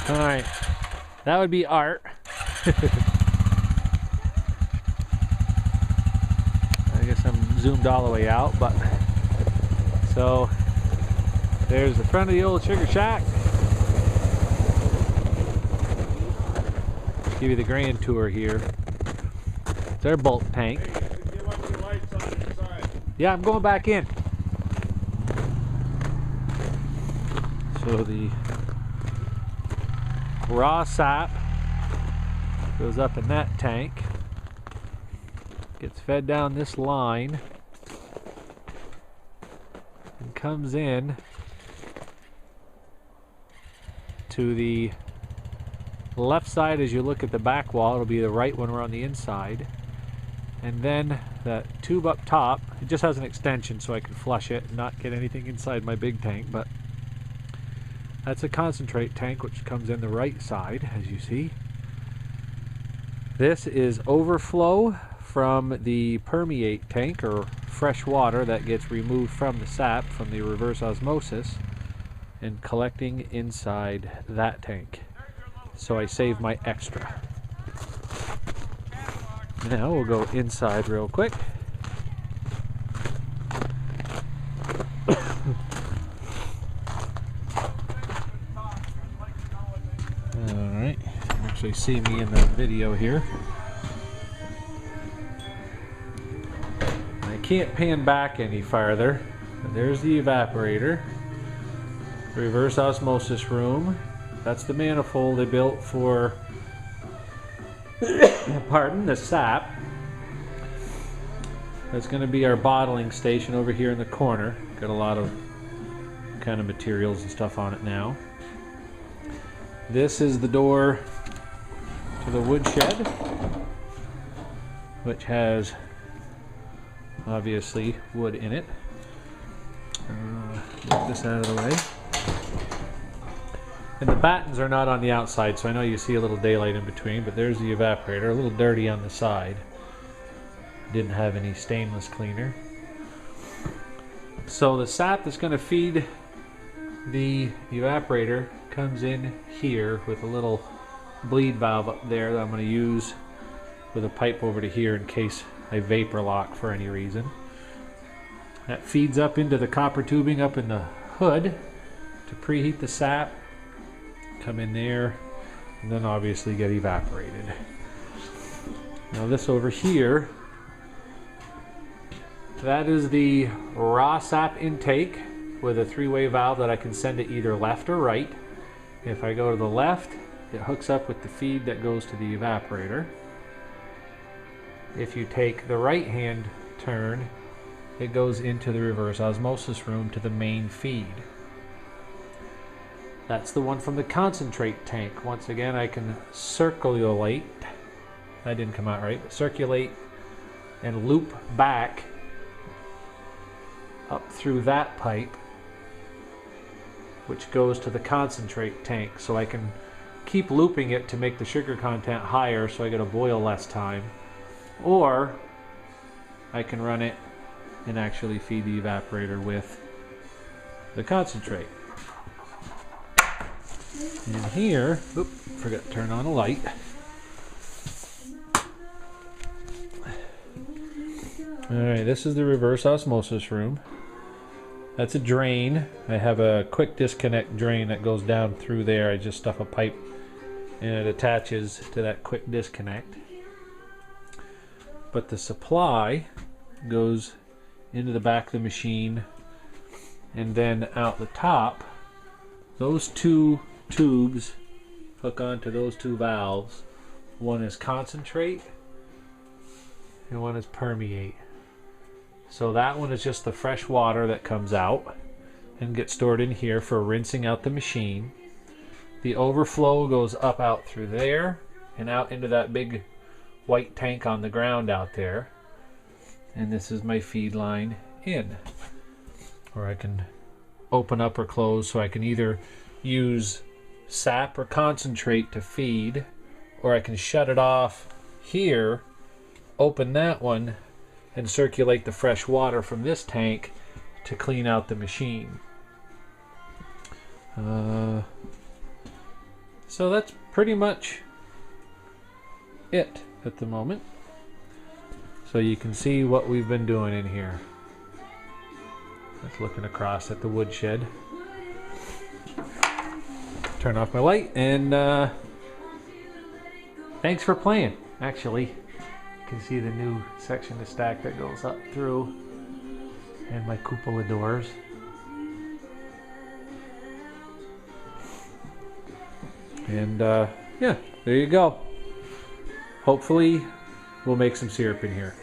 All right, that would be art. I guess I'm zoomed all the way out, but so there's the front of the old sugar shack. Give you the grand tour here. It's our bulk tank. Yeah, I'm going back in. So the raw sap goes up in that tank, gets fed down this line, and comes in to the left side. As you look at the back wall, it'll be the right when we're on the inside. And then that tube up top, it just has an extension so I can flush it and not get anything inside my big tank, but that's a concentrate tank which comes in the right side, as you see. This is overflow from the permeate tank, or fresh water that gets removed from the sap from the reverse osmosis and collecting inside that tank. So I save my extra. Now we'll go inside real quick. Alright, you can actually see me in the video here. I can't pan back any farther. There's the evaporator. Reverse osmosis room. That's the manifold they built for pardon, the sap. That's going to be our bottling station over here in the corner. Got a lot of kind of materials and stuff on it now. This is the door to the woodshed, which has obviously wood in it. Get this out of the way. And the battens are not on the outside, so I know you see a little daylight in between, but there's the evaporator, a little dirty on the side. Didn't have any stainless cleaner. So the sap that's going to feed the evaporator comes in here with a little bleed valve up there that I'm going to use with a pipe over to here in case I vapor lock for any reason. That feeds up into the copper tubing up in the hood to preheat the sap. Come in there and then obviously get evaporated. Now this over here, that is the raw sap intake with a three-way valve that I can send it either left or right. If I go to the left, it hooks up with the feed that goes to the evaporator. If you take the right hand turn, it goes into the reverse osmosis room to the main feed. That's the one from the concentrate tank. Once again, I can circulate, that didn't come out right, but circulate and loop back up through that pipe, which goes to the concentrate tank. So I can keep looping it to make the sugar content higher so I get to boil less time. Or I can run it and actually feed the evaporator with the concentrate. And here, oop, forgot to turn on a light. Alright, this is the reverse osmosis room. That's a drain. I have a quick disconnect drain that goes down through there. I just stuff a pipe and it attaches to that quick disconnect. But the supply goes into the back of the machine and then out the top. Those two tubes hook onto those two valves. One is concentrate and one is permeate. So that one is just the fresh water that comes out and gets stored in here for rinsing out the machine. The overflow goes up out through there and out into that big white tank on the ground out there. And this is my feed line in, where I can open up or close, so I can either use sap or concentrate to feed, or I can shut it off here, open that one, and circulate the fresh water from this tank to clean out the machine. So that's pretty much it at the moment. So you can see what we've been doing in here. That's looking across at the woodshed. Turn off my light, and thanks for playing. Actually, you can see the new section of stack that goes up through, and my cupola doors. And yeah, there you go. Hopefully we'll make some syrup in here.